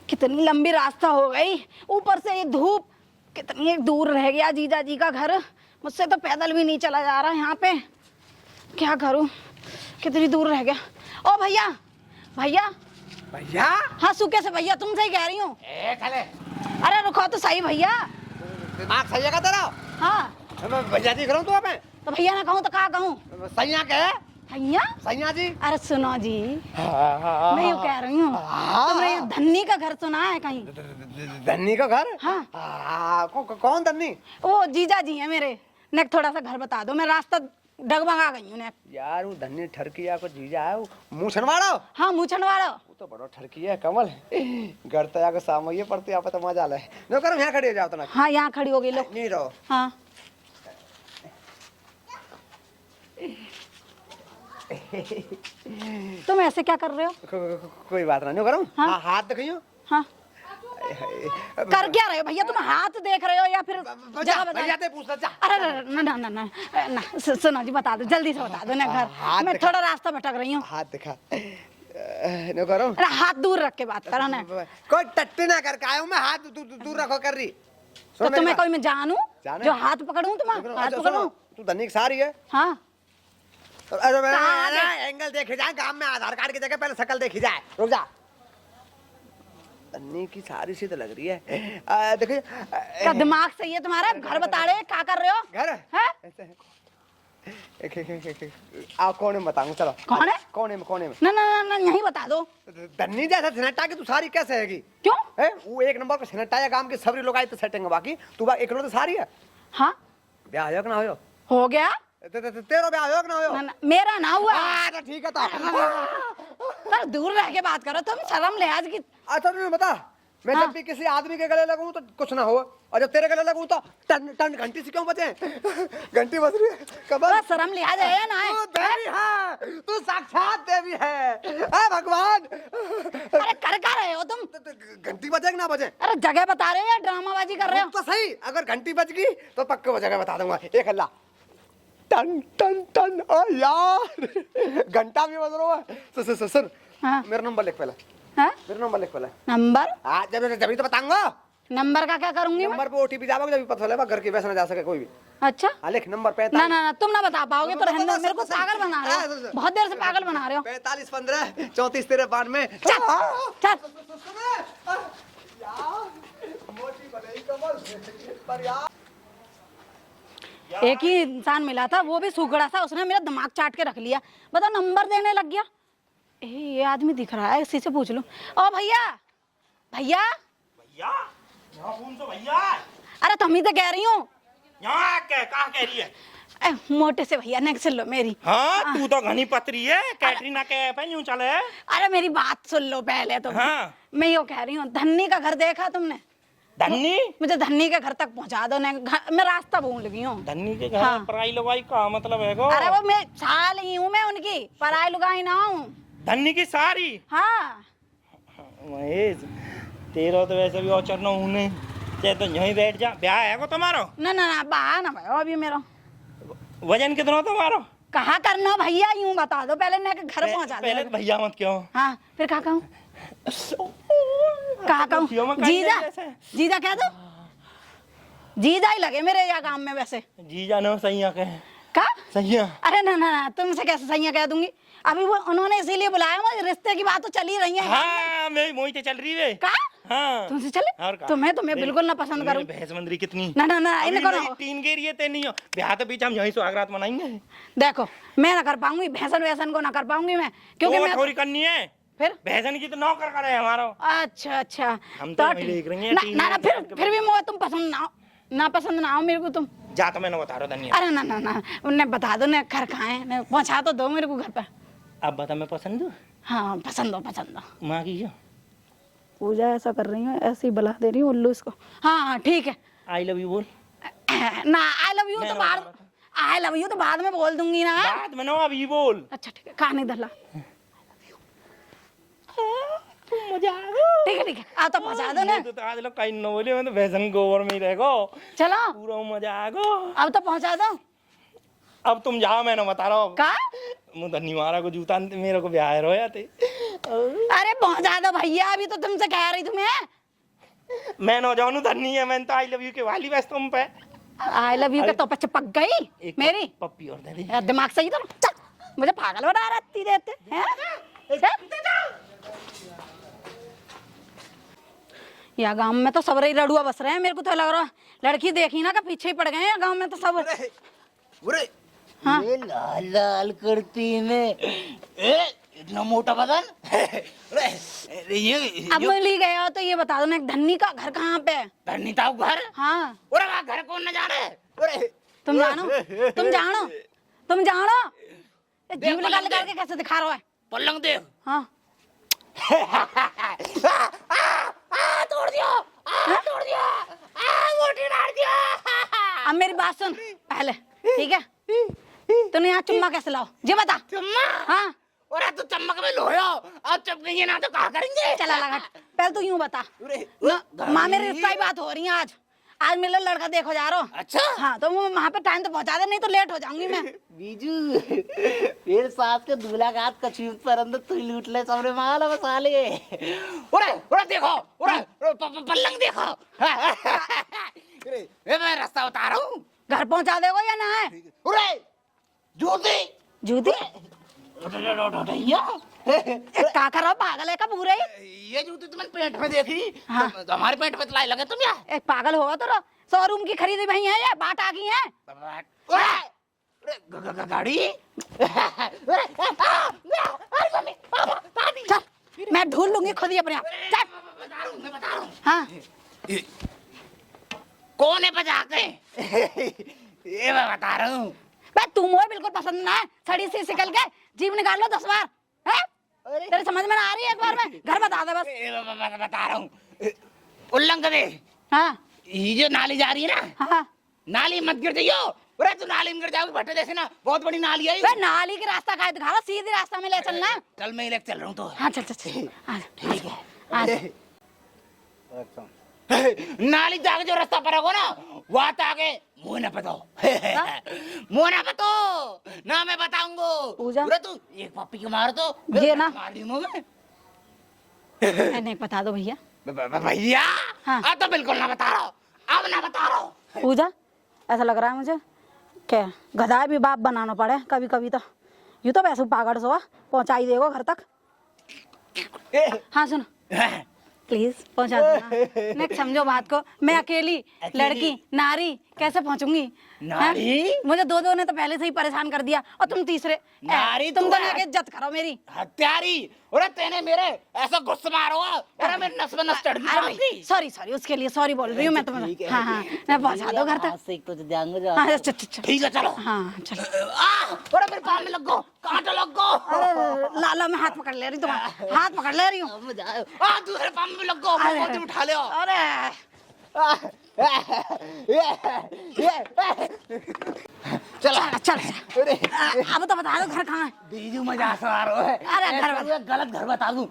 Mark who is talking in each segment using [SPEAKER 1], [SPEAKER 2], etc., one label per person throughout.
[SPEAKER 1] कितनी लंबी रास्ता हो गई, ऊपर से ये धूप, कितनी दूर रह गया जीजा जी का घर। मुझसे तो पैदल भी नहीं चला जा रहा यहाँ पे, क्या करूँ, कितनी दूर रह गया। ओ भैया भैया
[SPEAKER 2] भैया,
[SPEAKER 1] हाँ सूखे से भैया, तुमसे ही कह रही हूँ। अरे रुको तो सही भैया।
[SPEAKER 2] दिमाग सही है तेरा?
[SPEAKER 1] हाँ
[SPEAKER 2] मैं भैया जी करूँ तो मैं
[SPEAKER 1] तो भैया ना कहूँ तो कहा कहूँ?
[SPEAKER 2] सैया कहे।
[SPEAKER 1] भैया
[SPEAKER 2] सैया जी।
[SPEAKER 1] अरे सुनो जी, मैं यूँ कह रही हूँ, तुमने ये धन्नी का घर सुना है कहीं?
[SPEAKER 2] धन्नी का घर?
[SPEAKER 1] हाँ।
[SPEAKER 2] कौन धन्नी?
[SPEAKER 1] वो जीजा जी है मेरे। ने थोड़ा सा घर बता दो, मैं रास्ता डगमगा गई हूँ।
[SPEAKER 2] यार वो धन्नी ठरकिया को जीजा है, वो मूछन वाला।
[SPEAKER 1] हाँ मूछन वाला।
[SPEAKER 2] वो तो बड़ा ठरकी है कमल। घर तो आगे सामने पड़ते यहाँ पे तो मजा ले। नो करो यहाँ खड़ी हो जाओ तो ना।
[SPEAKER 1] हाँ यहाँ खड़ी हो गई, लो
[SPEAKER 2] नहीं रहो।
[SPEAKER 1] हाँ तुम ऐसे क्या कर रहे हो?
[SPEAKER 2] कोई बात नहीं करो।
[SPEAKER 1] हाँ?
[SPEAKER 2] हाथ दिखाइयो।
[SPEAKER 1] हाँ कर क्या रहे हो भैया? तुम हाथ देख रहे हो या फिर जगह बता?
[SPEAKER 2] भैया से पूछ जा।
[SPEAKER 1] अरे ना ना ना ना ना, सुनो जी बता दो, जल्दी से बता दो ना घर। मैं थोड़ा रास्ता भटक रही हूँ।
[SPEAKER 2] हाथ दिखा। नो करो।
[SPEAKER 1] अरे हाथ दूर रख के बात करो ना।
[SPEAKER 2] कोई टट्टी ना कर कायो मैं हाथ दूर रखो कर रही।
[SPEAKER 1] तो तुम्हें कोई मैं जानू जो हाथ पकड़ूं? तुम्हारा हाथ पकड़ूं?
[SPEAKER 2] तू धनिक सारी है।
[SPEAKER 1] हाँ
[SPEAKER 2] अरे एंगल देखे जाए, गांव में आधार कार्ड की जगह पहले शकल देखी जाए। रुक जा। धन्नी की सारी सी तो लग रही है। देखिए
[SPEAKER 1] क्या दिमाग सही है तुम्हारा? घर बता रहे, क्या कर रहे हो?
[SPEAKER 2] घर
[SPEAKER 1] है?
[SPEAKER 2] आप कौन है बताऊं? चलो
[SPEAKER 1] कौन है?
[SPEAKER 2] कौन है?
[SPEAKER 1] ना ना ना यही बता दो।
[SPEAKER 2] धन्नी जैसा सिनट्टा की तू सारी कैसे हैगी?
[SPEAKER 1] क्यों
[SPEAKER 2] है? वो एक नंबर का सिनट्टा है, गांव के सभी लोग आए तो सेटिंग बाकी तू एक तो सारी है।
[SPEAKER 1] हाँ
[SPEAKER 2] ब्याह हो ना हो?
[SPEAKER 1] हो गया।
[SPEAKER 2] तेरा ब्याह हो ना हो?
[SPEAKER 1] ना, मेरा ना हुआ।
[SPEAKER 2] तो ठीक है तो
[SPEAKER 1] दूर रह के बात करो तुम, शर्म लिहाज की।
[SPEAKER 2] अच्छा तुम्हें बता, मैं जब भी किसी आदमी के गले लगूं तो कुछ ना हो, और जब तेरे गले लगूं तो टन टन घंटी से क्यों बचे? घंटी बज रही है कमल।
[SPEAKER 1] शर्म लिहाज है या ना है?
[SPEAKER 2] तू देवी है, तू साक्षात देवी है भगवान।
[SPEAKER 1] अरे कर क्या रहे हो तुम?
[SPEAKER 2] घंटी बजे कि ना बजे?
[SPEAKER 1] अरे जगह बता रहे हो या ड्रामाबाजी कर रहे हो?
[SPEAKER 2] तो सही, अगर घंटी बज गई तो पक्के वो जगह बता दूंगा। एक अल्लाह टन टन टन। ओ यार घंटा भी बज रहा है। सुन
[SPEAKER 1] हाँ?
[SPEAKER 2] मेरा नंबर लिख पहले।
[SPEAKER 1] हाँ?
[SPEAKER 2] मेरा नंबर लिख पहले।
[SPEAKER 1] नंबर?
[SPEAKER 2] हाँ जब तो बताऊंगा।
[SPEAKER 1] नंबर का क्या करूंगी मैं?
[SPEAKER 2] नंबर पे ओटीपी जाओगे जब पता चलेगा, घर के वैसे ना जा सके कोई भी।
[SPEAKER 1] अच्छा
[SPEAKER 2] हाँ लिख नंबर 45।
[SPEAKER 1] ना ना ना तुम ना बता पाओगे तो रहने दो, मेरे को पागल बना रहे हो, बहुत देर से पागल बना रहे हो।
[SPEAKER 2] 45 15 34 13 92।
[SPEAKER 1] चल चल। एक ही इंसान मिला था, वो भी सुगड़ा था, उसने मेरा दिमाग चाट के रख लिया। बताओ नंबर देने लग गया। ये आदमी दिख रहा है, इसी से पूछ लूं। ओ भैया भैया
[SPEAKER 3] भैया यहाँ कौन सा भैया?
[SPEAKER 1] अरे तुम ही तो कह रही हूँ।
[SPEAKER 3] यहाँ कहाँ कह रही है?
[SPEAKER 1] मोटे से भैया नेक सुन लो मेरी।
[SPEAKER 3] हाँ तू तो घनी पतरी है, कैटरीना कैफ है, यूं चले।
[SPEAKER 1] अरे मेरी बात सुन लो पहले तो।
[SPEAKER 3] हाँ।
[SPEAKER 1] मैं यो कह रही हूँ, धन्नी का घर देखा तुमने?
[SPEAKER 3] धन्नी?
[SPEAKER 1] मुझे धन्नी के घर तक पहुंचा दो। मैं रास्ता भूल गई हूँ।
[SPEAKER 3] धन्नी के घर?
[SPEAKER 1] हाँ।
[SPEAKER 3] पराई लगाई का मतलब है गो?
[SPEAKER 1] अरे वो मैं साल ही हूँ, मैं उनकी पराई लुगाई ना हूँ।
[SPEAKER 3] धन्नी की सारी?
[SPEAKER 1] हाँ
[SPEAKER 3] महेश तेरा तो वैसे भी औचर न होने, चाहे तो यहीं बैठ जा। ब्याह है को तुम्हारो?
[SPEAKER 1] ना ना ना बा ना भाई, अभी मेरा
[SPEAKER 3] वजन कितना तुम्हारो?
[SPEAKER 1] कहाँ करना भैया, यूं बता दो पहले, मैं घर पहुंचा दो।
[SPEAKER 3] पहले भैया मत क्यों?
[SPEAKER 1] हाँ फिर कहाँ कहूँ? कहाँ कहूँ? जीजा जीजा कह दो, जीजा ही लगे मेरे या काम में वैसे।
[SPEAKER 3] जीजा न सैया कहे।
[SPEAKER 1] का
[SPEAKER 3] सैया?
[SPEAKER 1] अरे ना ना ना तुमसे कैसे सैया कह दूंगी? अभी वो उन्होंने इसीलिए बुलाया, मुझे रिश्ते की बात तो चल ही रही है।
[SPEAKER 3] हाँ मेरी मोहिते चल रही है।
[SPEAKER 1] का?
[SPEAKER 3] हाँ
[SPEAKER 1] तुमसे चले?
[SPEAKER 3] और का?
[SPEAKER 1] तुम्हें बिल्कुल ना पसंद करूं।
[SPEAKER 3] भैंस मंदरी कितनी?
[SPEAKER 1] ना ना ना इन्हें करो।
[SPEAKER 3] तीन गेरिए ते नहीं हो ब्याह तो बीच हम यहीं सुहागरात मनाएंगे।
[SPEAKER 1] देखो मैं ना कर पाऊंगी, भैंसन वैसन को ना कर पाऊंगी मैं, क्योंकि मैं
[SPEAKER 3] थोड़ी करनी है।
[SPEAKER 1] फिर
[SPEAKER 3] भैंसन की तो नौकर करे हमारा।
[SPEAKER 1] अच्छा अच्छा
[SPEAKER 3] हम तो वही देख रही हैं।
[SPEAKER 1] ना ना फिर भी मुझे तुम पसंद ना पसंद ना हो मेरे को तुम।
[SPEAKER 3] जा तो मैंने बता रहा धनिया।
[SPEAKER 1] अरे ना ना ना उन्हें बता दो ना, घर कहाँ है, पहुंचा तो दो मेरे को घर पे।
[SPEAKER 3] अब बता मैं पसंद हूँ?
[SPEAKER 1] हाँ पसंद हो।
[SPEAKER 3] माँ की क्यों?
[SPEAKER 1] पूजा ऐसा कर रही हूँ, ऐसे ही बुला दे रही हूँ उल्लू इसको। हाँ हाँ ठीक है।
[SPEAKER 3] आई लव यू बोल
[SPEAKER 1] ना आई लव यू तो बाद, आई लव यू तो बाद में बोल दूंगी ना।
[SPEAKER 3] बाद में ना अभी बोल।
[SPEAKER 1] अच्छा ठीक है, कहानी धरला। ठीक है आप तो पहुंचा दो ना।
[SPEAKER 3] तो आज लोग कहीं न बोले, मैं तो भैंसन गोबर में ही रहेगो।
[SPEAKER 1] चलो
[SPEAKER 3] पूरा मजा आगो।
[SPEAKER 1] अब तो पहुंचा दो।
[SPEAKER 3] अब तुम जाओ, मैं ना बता रहा हूँ
[SPEAKER 1] का
[SPEAKER 3] मुँह धन्नी मारा को जूता मेरे को ब्याह रोया थे।
[SPEAKER 1] अरे पहुंचा दो भैया, अभी तो तुमसे कह रही तुम्हें।
[SPEAKER 3] मैं न जानू धन्नी है, मैंने तो आई लव यू के वाली बस तुम पे।
[SPEAKER 1] आई लव यू के तो पे चिपक गई
[SPEAKER 3] एक
[SPEAKER 1] मेरी।
[SPEAKER 3] पप्पी और दे दे।
[SPEAKER 1] यार दिमाग सही तो चल, मुझे पागल बना रही रहते हैं। या गांव में तो सब रही रड़ुआ बस रहे हैं, मेरे को तो लग रहा लड़की देखी ना का पीछे ही पड़ गए हैं गांव में तो सब। हाँ
[SPEAKER 3] ये लाल लाल करती में इतना मोटा बदन। ये
[SPEAKER 1] अब मिली गए हो तो ये बता दो ना, एक धन्नी का घर कहाँ पे है?
[SPEAKER 3] धन्नी था घर।
[SPEAKER 1] हाँ
[SPEAKER 3] अरे वहाँ घर कौन न जाने।
[SPEAKER 1] तुम जानो, तुम जानो, तुम जानो। ये जीव निकाल के कैसे दिखा रहा है?
[SPEAKER 3] पलंग दे।
[SPEAKER 1] हाँ
[SPEAKER 3] तोड़ दिया, तोड़ दिया, मोटी डाल दिया।
[SPEAKER 1] अब मेरी बात सुन पहले, ठीक है? तूने यहाँ चुम्मा कैसे लाओ ये बता।
[SPEAKER 3] चुम्मा?
[SPEAKER 1] हाँ
[SPEAKER 3] और तो चम्मक में लोयो, अब चपकेंगे ना तो कहा करेंगे।
[SPEAKER 1] चला लगा, पहले तू यूं बता ना, माँ मेरी रिश्ता की बात हो रही है आज। आज मेरा लड़का देखो जा रहा हूँ।
[SPEAKER 3] अच्छा
[SPEAKER 1] हाँ तो वो वहाँ पे टाइम तो पहुँचा दे, नहीं तो लेट हो जाऊंगी मैं।
[SPEAKER 4] बीजू फिर साथ के दूल्हा घाट कछुत पर अंदर तू लूट ले सबरे माल बसा ले।
[SPEAKER 3] ओरे देखो, पलंग देखो। मैं रास्ता बता रहा हूँ।
[SPEAKER 1] घर पहुँचा देगा या ना है?
[SPEAKER 3] ओरे जूती
[SPEAKER 1] जूती
[SPEAKER 3] भैया,
[SPEAKER 1] का कर रहा पागल है का पूरे?
[SPEAKER 3] ये जूती तुमने पेंट में देखी?
[SPEAKER 1] हाँ।
[SPEAKER 3] तो हमारे पेंट में लाई लगे तुम यार।
[SPEAKER 1] एक पागल होगा तो शोरूम की खरीदी भई है या बाट आ गई है?
[SPEAKER 3] गाड़ी।
[SPEAKER 1] चल मैं ढूंढ लूंगी खुद ही अपने आप। चल
[SPEAKER 3] मैं बता रहा हूँ।
[SPEAKER 1] हाँ
[SPEAKER 3] कौन है बजा के? ये मैं बता रहा हूँ।
[SPEAKER 1] बे तू मुझे बिल्कुल पसंद ना है, सड़ी से निकल के जीव निकाल लो 10 बार है? तेरे समझ में ना आ रही है? एक बार में घर बता दे बस।
[SPEAKER 3] मैं बता रहा हूँ। उल्लंघन दे।
[SPEAKER 1] हाँ
[SPEAKER 3] ये जो नाली जा रही है ना,
[SPEAKER 1] हाँ
[SPEAKER 3] नाली मत गिर जाइयो। अरे तू नाली में गिर जाओगी भट्टे जैसे ना, बहुत बड़ी नाली है।
[SPEAKER 1] बे नाली के रास्ता का दिखा रहा, सीधे रास्ता में ले चलना है।
[SPEAKER 3] चल मैं लेके चल रहा हूँ तो।
[SPEAKER 1] हाँ चल चल चल आ जा,
[SPEAKER 3] ठीक है।
[SPEAKER 1] आ जा।
[SPEAKER 3] नाली जाके जो रास्ता पर होगा ना, वहाँ तो आगे मुँह न पतो। मुँह न पतो ना, मैं बताऊंगा।
[SPEAKER 1] पूजा।
[SPEAKER 3] अरे तू एक पप्पी के मार तो
[SPEAKER 1] ये ना।
[SPEAKER 3] मार दी मुँह में।
[SPEAKER 1] नहीं बता दो भैया।
[SPEAKER 3] भैया
[SPEAKER 1] हाँ।
[SPEAKER 3] अब तो बिल्कुल ना बता रहा हूँ, अब ना बता रहा हूँ।
[SPEAKER 1] पूजा ऐसा लग रहा है मुझे क्या गधा भी बाप बनाना पड़े कभी कभी तो। यूँ तो वैसे पागड़ सोआ पहुँचा ही देगा घर तक। हाँ सुनो प्लीज पहुँचा देना। नेक्स्ट समझो बात को, मैं अकेली लड़की नारी कैसे पहुँचूंगी?
[SPEAKER 3] नारी?
[SPEAKER 1] हैं? मुझे दो ने तो पहले से ही परेशान कर दिया और तुम तीसरे।
[SPEAKER 3] नारी
[SPEAKER 1] तुम
[SPEAKER 3] तू
[SPEAKER 1] दोनों
[SPEAKER 3] है।
[SPEAKER 1] की इज्जत करो मेरी।
[SPEAKER 3] हत्यारी। अरे तेने मेरे ऐसा गुस्सा मारो, अरे मेरे नस में नस चढ़ गई।
[SPEAKER 1] सॉरी सॉरी, उसके लिए सॉरी बोल रही हूँ मैं तुम्हें। हाँ हाँ मैं पहुँचा दो घर तक।
[SPEAKER 4] से तो ध्यान में जा।
[SPEAKER 1] हाँ चल चल चल।
[SPEAKER 3] ठीक है चलो।
[SPEAKER 1] हाँ चलो।
[SPEAKER 3] अरे मेरे पाँव में लग गो, कांटा लग गो।
[SPEAKER 1] अरे लाला मैं हाथ पकड़ ले रही हूँ, तुम्हारा हाथ पकड़ ले रही हूँ।
[SPEAKER 3] दूसरे पाँव में लग गो, मैं उठा ले।
[SPEAKER 1] अरे
[SPEAKER 3] चलो
[SPEAKER 1] चल अब तो बता दो घर कहाँ है?
[SPEAKER 3] बीजू मजा से आ रहा है।
[SPEAKER 1] अरे घर
[SPEAKER 3] गलत घर बता दूं।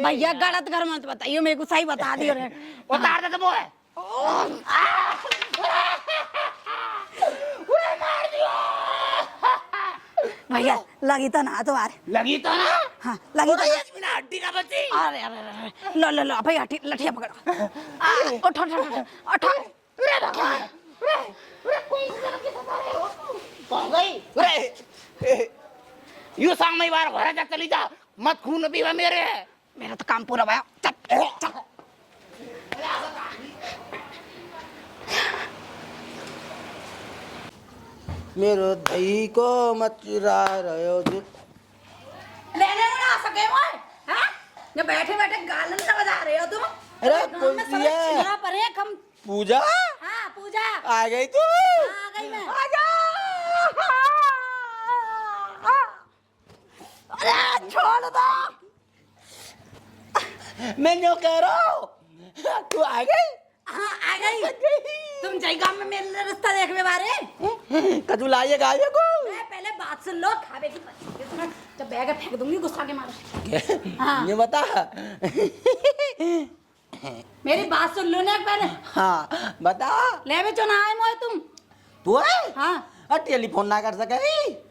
[SPEAKER 1] भैया गलत घर मत बताइए, मेरे को सही बता दियो रे।
[SPEAKER 3] उतार दे तो वो है। मार दिया
[SPEAKER 1] भैया लगी तो ना तुम्हारे।
[SPEAKER 3] लगी तो ना।
[SPEAKER 1] हाँ लगी तो ना।
[SPEAKER 3] बिना हड्डी का बची।
[SPEAKER 1] अरे अरे अरे लो लो लो भैया लठिया पकड़ो। उठो उठो उठो उठो।
[SPEAKER 3] अरे भगवान, अरे कोई तरह की सता रहे हो कौन गई? अरे यू सामने बार घर जा चली जा, मत खून पीवा मेरे।
[SPEAKER 1] मेरा तो काम पूरा भया। चल चल।
[SPEAKER 4] मेरो दही को मत चुरा रहे हो जो।
[SPEAKER 1] लेने ना आ सके वो हैं? जब बैठे बैठे गालन सा बजा रहे हो तुम।
[SPEAKER 4] अरे
[SPEAKER 1] गाँव में
[SPEAKER 4] कोई
[SPEAKER 1] सब
[SPEAKER 4] है।
[SPEAKER 1] चिल्ला पर है हम।
[SPEAKER 4] पूजा
[SPEAKER 1] हाँ पूजा
[SPEAKER 4] आ गई तू।
[SPEAKER 1] आ गई मैं। अरे छोड़ दो।
[SPEAKER 4] मैं जो कह रहा हूँ तू आ गई।
[SPEAKER 1] हाँ आ गई। तुम जय गाँव में मेरे रास्ता देखने बारे।
[SPEAKER 4] कदू लाइए गाये को।
[SPEAKER 1] मैं पहले बात सुन लो, खावे की जब बैग फेंक दूंगी गुस्सा के मारे। हाँ
[SPEAKER 4] ये बता।
[SPEAKER 1] मेरी बात सुन लो ना पहले।
[SPEAKER 4] हाँ बता।
[SPEAKER 1] ले भी चुना आए मोए तुम।
[SPEAKER 3] तू है
[SPEAKER 1] हाँ
[SPEAKER 3] टेलीफोन ना कर सके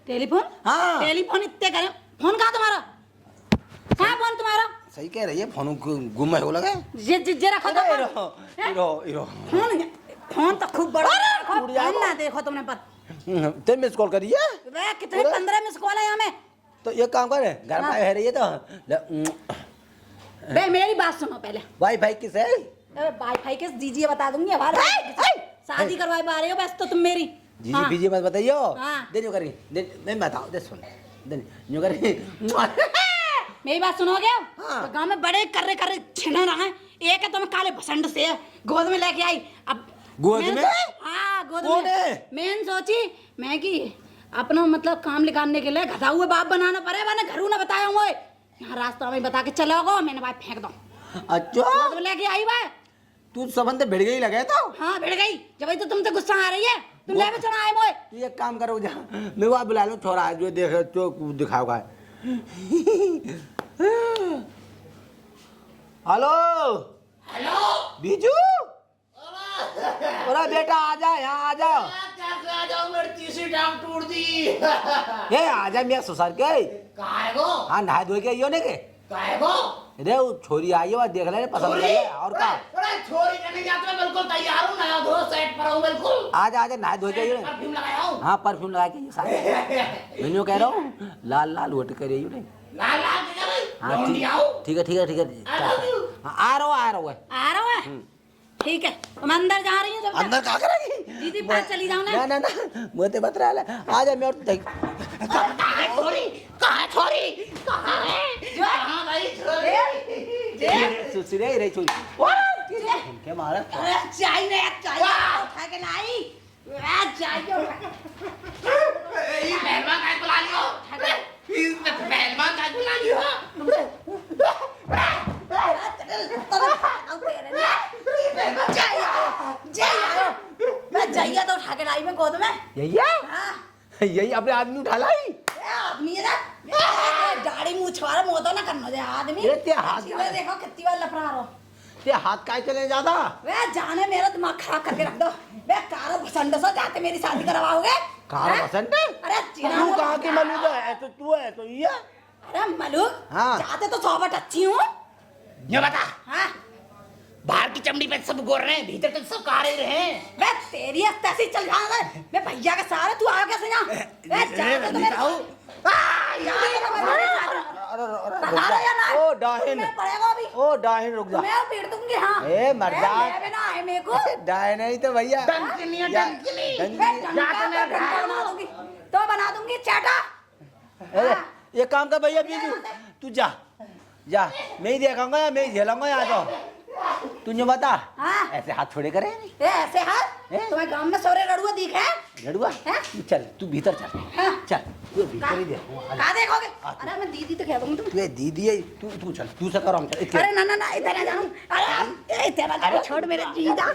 [SPEAKER 1] टेलीफोन
[SPEAKER 3] हाँ।
[SPEAKER 1] टेलीफोन इतने करे फोन कहाँ तुम्हारा कहाँ फोन तुम्हारा
[SPEAKER 3] सही कह रही है फोन गुम हो लगे
[SPEAKER 1] जे रखो तो फोन फोन तो खूब बड़ा रखो,
[SPEAKER 3] टूट जाएगा।
[SPEAKER 1] फोन ना देखो तुमने पर
[SPEAKER 3] तेरे मिस कॉल करिए
[SPEAKER 1] वे कितने 15 मिस कॉल है यहाँ में
[SPEAKER 3] तो ये काम कर घर
[SPEAKER 1] हाँ।
[SPEAKER 3] पे है रही है तो
[SPEAKER 1] बे मेरी बात सुनो पहले
[SPEAKER 3] वाईफाई किस है
[SPEAKER 1] वाईफाई के दीजिए बता दूंगी हमारे शादी करवाए पा रहे हो बस तो तुम मेरी
[SPEAKER 3] जी
[SPEAKER 1] हाँ।
[SPEAKER 3] बीजी मत बताइयो
[SPEAKER 1] हाँ।
[SPEAKER 3] दे जो करी दे मैं बताओ दे सुन दे जो करी
[SPEAKER 1] मेरी बात सुनोगे
[SPEAKER 3] हाँ।
[SPEAKER 1] तो गांव में बड़े कर्रे छिना रहा है एक है तो मैं काले भसंड से गोद में लेके आई अब
[SPEAKER 3] गोद
[SPEAKER 1] मैंने
[SPEAKER 3] में?
[SPEAKER 1] हाँ गोद
[SPEAKER 3] कौन
[SPEAKER 1] में
[SPEAKER 3] है?
[SPEAKER 1] मैंने सोची मैं कि अपना मतलब काम निकालने के लिए घटा हुए बाप बनाना पड़े मैंने घरू ना बताया हूँ यहाँ रास्ता में बता के चला होगा मैंने भाई फेंक दो
[SPEAKER 3] अच्छा
[SPEAKER 1] गोद में लेके आई भाई
[SPEAKER 3] तू संबंध भिड़ गई लगे तो
[SPEAKER 1] हाँ भिड़ गई जब तो तुमसे गुस्सा आ रही है तुम ले चढ़ा आए मोए
[SPEAKER 3] तू एक काम करो जा मैं वहाँ बुला लूँ छोरा जो देखे तो दिखाओगा हेलो
[SPEAKER 4] हेलो
[SPEAKER 3] बीजू अरे बेटा आ जा यहाँ आ जा
[SPEAKER 4] कैसे आ जाऊं मेरी तीसरी टांग टूट दी
[SPEAKER 3] ये आ जा मैं ससुर के
[SPEAKER 4] काहे को
[SPEAKER 3] हाँ नहा धो के आइयो ने के
[SPEAKER 4] काहे को
[SPEAKER 3] रे वो छोरी आई है देख ले पसंद कर ले और का
[SPEAKER 4] अरे छोरी करने जाते मैं बिल्कुल तैयार हूँ नया धो सेट पर हूँ बिल्कुल
[SPEAKER 3] आ जा नहा धो के आइयो ने
[SPEAKER 4] परफ्यूम लगाया हूँ
[SPEAKER 3] हाँ परफ्यूम लगा के साथ मैं यूँ कह रहा हूँ लाल लाल वोट कर रही हूँ
[SPEAKER 4] लाल लाल के करे
[SPEAKER 3] हाँ,
[SPEAKER 4] लौंडी आओ
[SPEAKER 3] ठीक है ठीक है ठीक है
[SPEAKER 4] I love you.
[SPEAKER 3] हाँ, आ रहा हूँ
[SPEAKER 1] आ रहा है ठीक है तुम अंदर जा रही हो जब
[SPEAKER 3] अंदर क्या करेगी
[SPEAKER 1] दीदी पास चली जाओ ना
[SPEAKER 3] ना मुझे बता रहा है आ जा मैं और देख
[SPEAKER 4] कहाँ है छोरी कहाँ है छोरी कहाँ है कहाँ भाई छोरी
[SPEAKER 3] सुसरे रे छोरी क्या मारा
[SPEAKER 1] अरे चाहिए उठा के लाई चाहिए
[SPEAKER 4] ये पहलवान का बुला लियो इस पहलवान का बुला लियो
[SPEAKER 1] चाहिए तो उठा के लाई में गोद में
[SPEAKER 3] यही है
[SPEAKER 1] हाँ
[SPEAKER 3] यही अपने आदमी उठा लाई
[SPEAKER 1] आदमी है ना दाढ़ी मुँह छुआ मोतो ना करना दे आदमी
[SPEAKER 3] ये क्या हाथ
[SPEAKER 1] सीधे देखो कितनी बार लफड़ा रहो
[SPEAKER 3] ते हाथ काय चले ज्यादा
[SPEAKER 1] वे जाने मेरा दिमाग खराब करके रख दो वे कारो भसंड से जाते मेरी शादी करवाओगे
[SPEAKER 3] कार
[SPEAKER 1] हैं?
[SPEAKER 3] पसंद
[SPEAKER 1] अरे
[SPEAKER 3] तू कहाँ की मलूक है ऐसे तू है तो ये
[SPEAKER 1] अरे मलूक
[SPEAKER 3] हाँ।
[SPEAKER 1] जाते तो 100 अच्छी हूँ
[SPEAKER 4] ये बता
[SPEAKER 1] हाँ
[SPEAKER 4] बाहर की चमड़ी पे सब गोर रहे हैं भीतर तो सब कारे रहे हैं
[SPEAKER 1] वे तेरी तैसी चल जाना मैं भैया के सारे तू आया कैसे यहाँ वे जाते तो मेरे
[SPEAKER 3] ओ डाहिन
[SPEAKER 1] मैं पड़ेगा अभी
[SPEAKER 3] ओ डाहिन रुक जा
[SPEAKER 1] मैं पीट दूंगी हाँ
[SPEAKER 3] ए, मर्दा।
[SPEAKER 1] मैं ना है मेरे को
[SPEAKER 3] डाहिन नहीं तो भैया
[SPEAKER 4] डंकनी है,
[SPEAKER 3] या-
[SPEAKER 4] डंकनी।
[SPEAKER 3] डंकनी।
[SPEAKER 1] बना दूंगी तो बना दूंगी चाटा
[SPEAKER 3] ए, ये काम कर भैया बीजू तू जा जा मैं ही देखूंगा मैं ही झेलूंगा यहाँ तो तुझे बता
[SPEAKER 1] हाँ।
[SPEAKER 3] ऐसे हाथ छोड़े करे
[SPEAKER 1] ए ऐसे हाथ
[SPEAKER 3] हैं?
[SPEAKER 1] तुम्हें गांव में सोरे रड़ुआ दिखे
[SPEAKER 3] लड़ुआ
[SPEAKER 1] हैं?
[SPEAKER 3] चल तू भीतर चल
[SPEAKER 1] हाँ।
[SPEAKER 3] चल तू भीतर ही दे
[SPEAKER 1] कहा देखोगे अरे मैं दीदी तो कह दूंगी तुम
[SPEAKER 3] तू दीदी है तू चल तू से करो हम चल
[SPEAKER 1] अरे ना इधर आ जाऊं अरे इधर आ जाओ छोड़ मेरे जीजा